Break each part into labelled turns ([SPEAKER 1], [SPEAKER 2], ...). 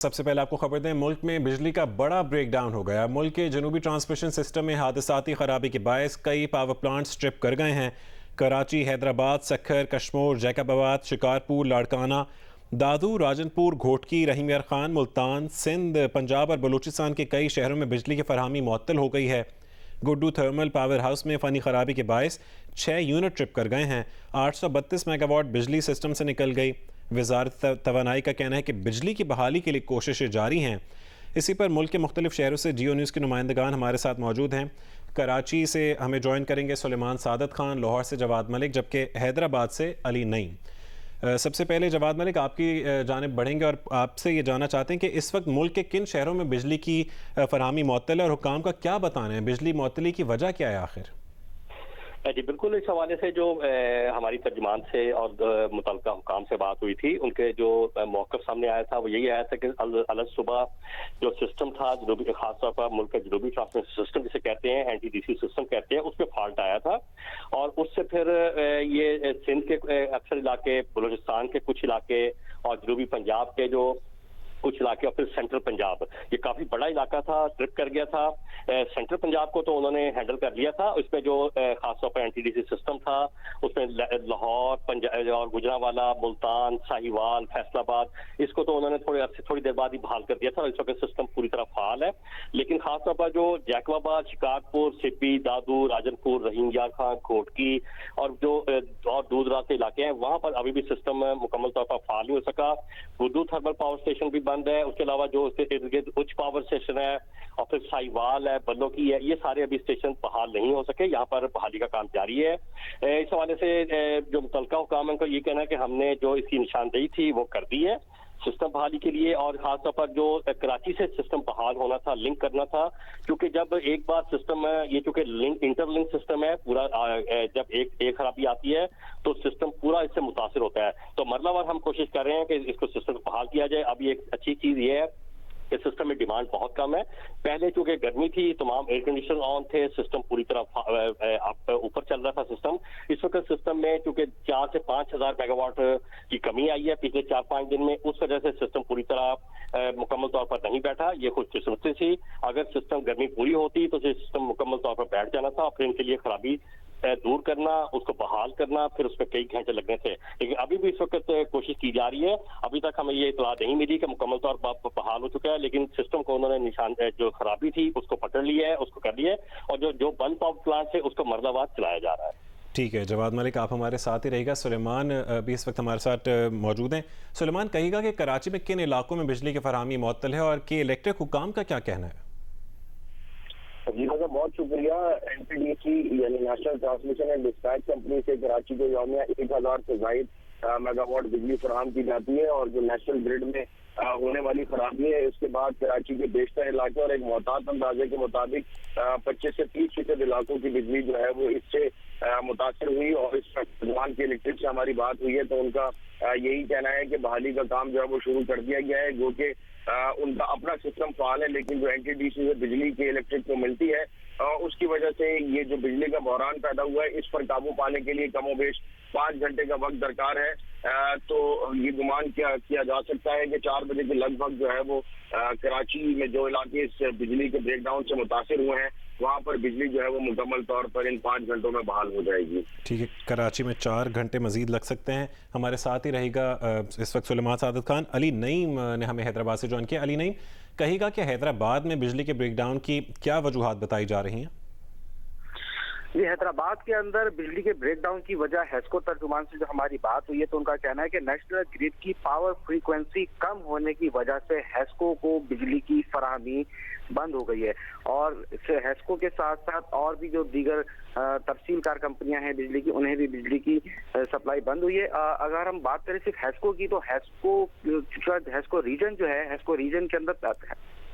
[SPEAKER 1] सबसे पहले आपको खबर दें, मुल्क में बिजली का बड़ा ब्रेकडाउन हो गया। मुल्क के जनूबी ट्रांसमिशन सिस्टम में हादसाती खराबी के बायस कई पावर प्लांट्स ट्रिप कर गए हैं। कराची, हैदराबाद, सक्खर, कश्मोर, जैकबाबाद, शिकारपुर, लाड़काना, दादू, राजनपुर, घोटकी, रहीम यार खान, मुल्तान, सिंध, पंजाब और बलूचिस्तान के कई शहरों में बिजली की फरहमी मुअत्तल हो गई है। गुड्डू थर्मल पावर हाउस में फ़नी खराबी के बायस 6 यूनिट ट्रिप कर गए हैं। 832 मेगावाट बिजली सिस्टम से निकल गई। वजारत तवानाई का कहना है कि बिजली की बहाली के लिए कोशिशें जारी हैं। इसी पर मुल्क के मुख्तलिफ शहरों से जियो न्यूज़ के नुमाइंदगान हमारे साथ मौजूद हैं। कराची से हमें ज्वाइन करेंगे सुलेमान सादत खान, लाहौर से जवाद मलिक, जबकि हैदराबाद से अली नईम। सबसे पहले जवाद मलिक, आपकी जानिब बढ़ेंगे और आपसे ये जानना चाहते हैं कि इस वक्त मुल्क के किन शहरों में बिजली की फरहमी मुअत्तल है और हुकाम का क्या बताना है, बिजली मुअत्तली की वजह क्या है आखिर?
[SPEAKER 2] जी बिल्कुल, इस हवाले से जो हमारी तर्जुमान से और मुतल्लिका हुकाम से बात हुई थी, उनके जो मौक़िफ़ सामने आया था वो यही आया था कि अल सुबह जो सिस्टम था जनूबी, खासतौर पर मुल्क का जनूबी ट्रांसमिशन सिस्टम जिसे कहते हैं, NTDC सिस्टम कहते हैं, उसमें फॉल्ट आया था। और उससे फिर ये सिंध के अक्सर इलाके, बलूचिस्तान के कुछ इलाके और जनूबी पंजाब के जो कुछ इलाके और फिर सेंट्रल पंजाब, ये काफी बड़ा इलाका था, ट्रिप कर गया था। सेंट्रल पंजाब को तो उन्होंने हैंडल कर लिया था। इसमें जो खासतौर पर NTDC सिस्टम था, उसमें लाहौर, पंजाब और गुजरांवाला, मुल्तान, साहिवाल, फैसलाबाद, इसको तो उन्होंने थोड़ी देर बाद ही बहाल कर दिया था और इस वक्त सिस्टम पूरी तरह फाल है। लेकिन खासतौर पर जो जैकबाबाद, शिकारपुर, सिब्बी, दादू, राजनपुर, रहीम यार खान, घोटकी और जो और दूर दराज के इलाके हैं, वहां पर अभी भी सिस्टम मुकम्मल तौर पर फाल नहीं हो सका। गुड्डू थर्मल पावर स्टेशन भी बंद है। उसके अलावा जो उसके इर्द गिर्द उच्च पावर स्टेशन है और फिर साहिवाल है, बल्लो की है, ये सारे अभी स्टेशन बहाल नहीं हो सके। यहाँ पर बहाली का काम जारी है। इस हवाले से जो मुतल्लिका हुकाम है उनको ये कहना है कि हमने जो इसकी निशानदेही थी वो कर दी है सिस्टम बहाली के लिए। और खासतौर पर जो कराची से सिस्टम बहाल होना था, लिंक करना था, क्योंकि जब एक बार सिस्टम ये चूंकि इंटरलिंक सिस्टम है पूरा, जब एक खराबी आती है तो सिस्टम पूरा इससे मुतासिर होता है। तो मरलावार हम कोशिश कर रहे हैं कि इसको सिस्टम को बहाल किया जाए। अभी एक अच्छी चीज ये है, इस सिस्टम में डिमांड बहुत कम है। पहले चूंकि गर्मी थी, तमाम एयर कंडीशन ऑन थे, सिस्टम पूरी तरह ऊपर चल रहा था सिस्टम। इस वक्त सिस्टम में चूंकि 4 से 5 हजार मेगावाट की कमी आई है पिछले 4-5 दिन में, उस वजह से सिस्टम पूरी तरह मुकम्मल तौर पर नहीं बैठा। ये खुशकिस्मती थी। अगर सिस्टम गर्मी पूरी होती तो सिस्टम मुकम्मल तौर पर बैठ जाना था। फिर इनके लिए खराबी दूर करना, उसको बहाल करना, फिर उस पर कई घंटे लगने थे। लेकिन अभी भी इस वक्त कोशिश की जा रही है। अभी तक हमें ये इतला नहीं मिली कि मुकम्मल तौर पर बहाल हो चुका है, लेकिन सिस्टम को उन्होंने निशान जो खराबी थी उसको पकड़ लिया है, उसको कर लिया है और जो बंद पावर प्लांट है उसको मरदाबाद चलाया जा रहा है।
[SPEAKER 1] ठीक है जवाद मलिक, आप हमारे साथ ही रहेगा। सुलेमान भी इस वक्त हमारे साथ मौजूद हैं। सुलेमान, कहिएगा कि कराची में किन इलाकों में बिजली की फरहमी मुअत्तल है और कि इलेक्ट्रिक हुकाम का क्या कहना है?
[SPEAKER 3] जी बहुत शुक्रिया। NTDC यानी national transmission and dispatch company से कराची को यौमिया 1000 से जायद मेगावाट बिजली फराहम की जाती है और जो नेशनल ग्रिड में होने वाली खराबी है, उसके बाद कराची के बेशतर इलाके और एक मोहतात अंदाजे के मुताबिक 25 से 30% इलाकों की बिजली जो है वो इससे मुतासर हुई। और इस तर्जुमान की इलेक्ट्रिक से हमारी बात हुई है तो उनका यही कहना है कि बहाली का काम जो है वो शुरू कर दिया गया है, जो कि उनका अपना सिस्टम फाल है। लेकिन जो NTDC से बिजली की इलेक्ट्रिक को मिलती है उसकी वजह से ये जो बिजली का बहरान पैदा हुआ है, इस पर काबू पाने के लिए कमोबेश 5 घंटे का वक्त दरकार है। तो ये गुमान किया जा सकता है कि 4 बजे के लगभग जो है वो कराची में जो इलाके इस बिजली के ब्रेकडाउन से मुतासिर हुए हैं, वहाँ पर बिजली जो है वो मुकम्मल तौर पर इन 5 घंटों में बहाल हो जाएगी।
[SPEAKER 1] ठीक है, कराची में 4 घंटे मजीद लग सकते हैं। हमारे साथ ही रहेगा इस वक्त सुलेमान सादत खान। अली नईम ने हमें हैदराबाद से ज्वाइन किया। अली नईम, कहेगा कि हैदराबाद में बिजली के ब्रेकडाउन की क्या वजूहात बताई जा रही हैं?
[SPEAKER 4] ये हैदराबाद के अंदर बिजली के ब्रेकडाउन की वजह हेस्को तर्जुमान से जो हमारी बात हुई है तो उनका कहना है कि नेशनल ग्रिड की पावर फ्रीक्वेंसी कम होने की वजह से हेस्को को बिजली की फराहमी बंद हो गई है। और हेस्को के साथ साथ और भी जो दीगर तफसीलकार कंपनियां हैं बिजली की, उन्हें भी बिजली की सप्लाई बंद हुई है। अगर हम बात करें सिर्फ हेस्को की तो हेस्को रीजन जो है, हेस्को रीजन के अंदर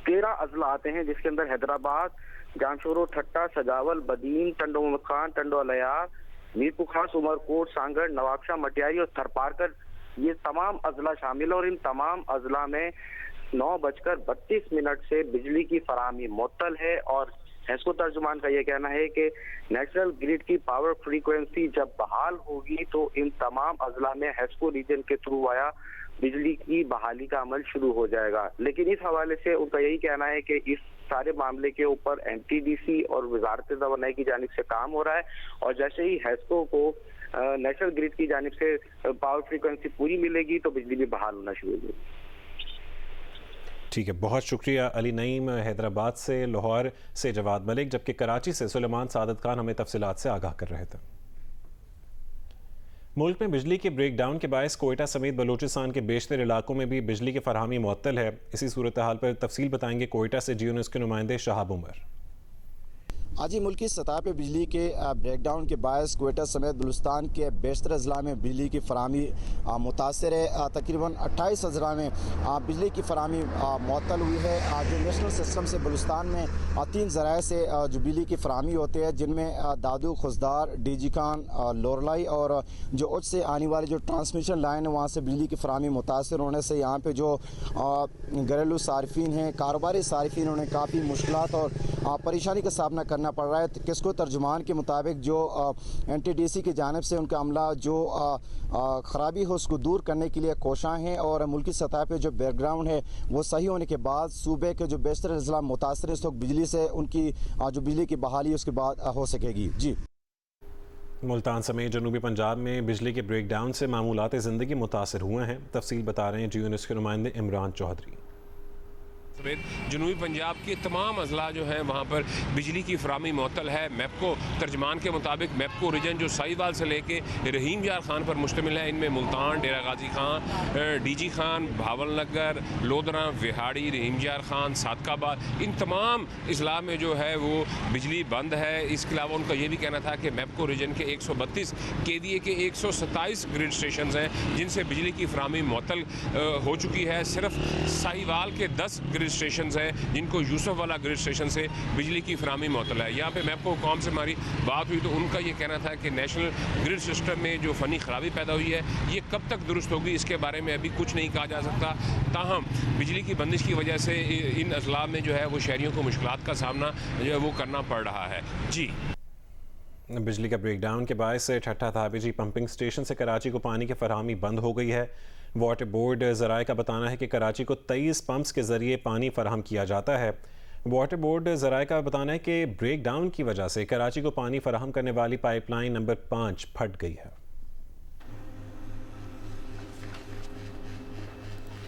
[SPEAKER 4] 13 अजला आते हैं, जिसके अंदर हैदराबाद, जानशोरो, ठट्टा, सजावल, बदीन, टंडो खान, टंडो अलयार, मीरपुर खास, उमरकोट, सांगड़, नवाबशाह, मटियारी और थरपारकर, ये तमाम अजला शामिल है। और इन तमाम अजला में 9:32 से बिजली की फराहमी मुअत्तल है। और हेस्को तर्जुमान का यह कहना है कि नेशनल ग्रिड की पावर फ्रीक्वेंसी जब बहाल होगी तो इन तमाम अजला में हेस्को रीजन के थ्रू आया बिजली की बहाली का अमल शुरू हो जाएगा। लेकिन इस हवाले से उनका यही कहना है कि इस सारे मामले के ऊपर एनटीडीसी और वजारत तवानाई की जानिब से काम हो रहा है, और जैसे ही हैस्को को नेशनल ग्रिड की जानिब से पावर फ्रीक्वेंसी पूरी मिलेगी तो बिजली भी बहाल होना शुरू होगी।
[SPEAKER 1] ठीक है, बहुत शुक्रिया अली नईम हैदराबाद से। लाहौर से जवाद मलिक, जबकि कराची से सुलेमान सादत खान हमें तफसीलात से आगाह कर रहे थे। मुल्क में बिजली के ब्रेक डाउन के बायस कोयटा समेत बलूचिस्तान के बेशतर इलाकों में भी बिजली की फरहमी मुअत्तल है। इसी सूरत हाल पर तफसील बताएंगे कोयटा से जियो न्यूज़ के नुमाइंदे शहाब उमर।
[SPEAKER 5] आज ही मुल्की सतह पर बिजली के ब्रेकडाउन के बायस कोयटा समेत बलूचिस्तान के बेशतर अजला में बिजली की फरहमी मुतासर है। तकरीबन 28 अजला में बिजली की फरहमी मुअत्तल हुई है। जो नेशनल सिस्टम से बलूचिस्तान में 3 ज़राए से जो बिजली की फरहमी होते हैं, जिनमें दादू, खुजदार, डीजी खान, लोरलाई और जो उच्च से आने वाली जो ट्रांसमिशन लाइन है वहाँ से बिजली की फरहमी मुतासर होने से यहाँ पर जो घरेलू सार्फिन हैं, कारोबारी सार्फिन, उन्हें काफ़ी मुश्किलात और परेशानी का सामना करना पड़ रहा है। किसको तर्जुमान के मुताबिक जो एनटीडीसी की जानिब से उनका अमला जो ख़राबी हो उसको दूर करने के लिए कोशां हैं, और मुल्की सतह पे जो बैकग्राउंड है वो सही होने के बाद सूबे के जो बेशतर अजला मुतासर इस वक्त बिजली से उनकी जो बिजली की बहाली उसके बाद हो सकेगी। जी,
[SPEAKER 1] मुल्तान समेत जनूबी पंजाब में बिजली के ब्रेक डाउन से मामूलात ज़िंदगी मुतासर हुए हैं। तफसील बता रहे हैं जियो न्यूज़ के नुमाइंदे इमरान चौधरी।
[SPEAKER 6] समेत जनूबी पंजाब के तमाम अजला जो हैं वहाँ पर बिजली की फराहमी मुअत्तल है। मैपको तर्जमान के मुताबिक मैपको रीजन जो साहिवाल से लेके रहीम यार खान पर मुश्तमिल है, इनमें मुल्तान, डेरा गाजी खान, डीजी खान, भावल नगर, लोधरा, विहाड़ी, रहीम यार खान, सादकाबाद, इन तमाम अजला में जो है वो बिजली बंद है। इसके अलावा उनका ये भी कहना था कि मैपको रीजन के 132 KVA के 127 ग्रिड स्टेशन हैं जिनसे बिजली की फराहमी मुअत्तल हो चुकी है। सिर्फ साहिवाल के 10 ग्रिड स्टेशन है जिनको यूसुफ वाला ग्रिड स्टेशन से बिजली की फराहमी मुअत्तल है। यहाँ पे मैपको कौम से हमारी बात हुई तो उनका ये कहना था कि नेशनल ग्रिड सिस्टम में जो फ़नी खराबी पैदा हुई है ये कब तक दुरुस्त होगी इसके बारे में अभी कुछ नहीं कहा जा सकता। ताहम बिजली की बंदिश की वजह से इन अजला में जो है वो शहरियों को मुश्किलात का सामना जो है वो करना पड़ रहा है। जी,
[SPEAKER 1] बिजली का ब्रेकडाउन के बायस से ठट्ठा थाबेजी पंपिंग स्टेशन से कराची को पानी की फरहमी बंद हो गई है। वाटर बोर्ड ज़राए का बताना है कि कराची को 23 पंप्स के ज़रिए पानी फराहम किया जाता है। वाटर बोर्ड ज़राए का बताना है कि ब्रेकडाउन की वजह से कराची को पानी फराहम करने वाली पाइपलाइन नंबर 5 फट गई है।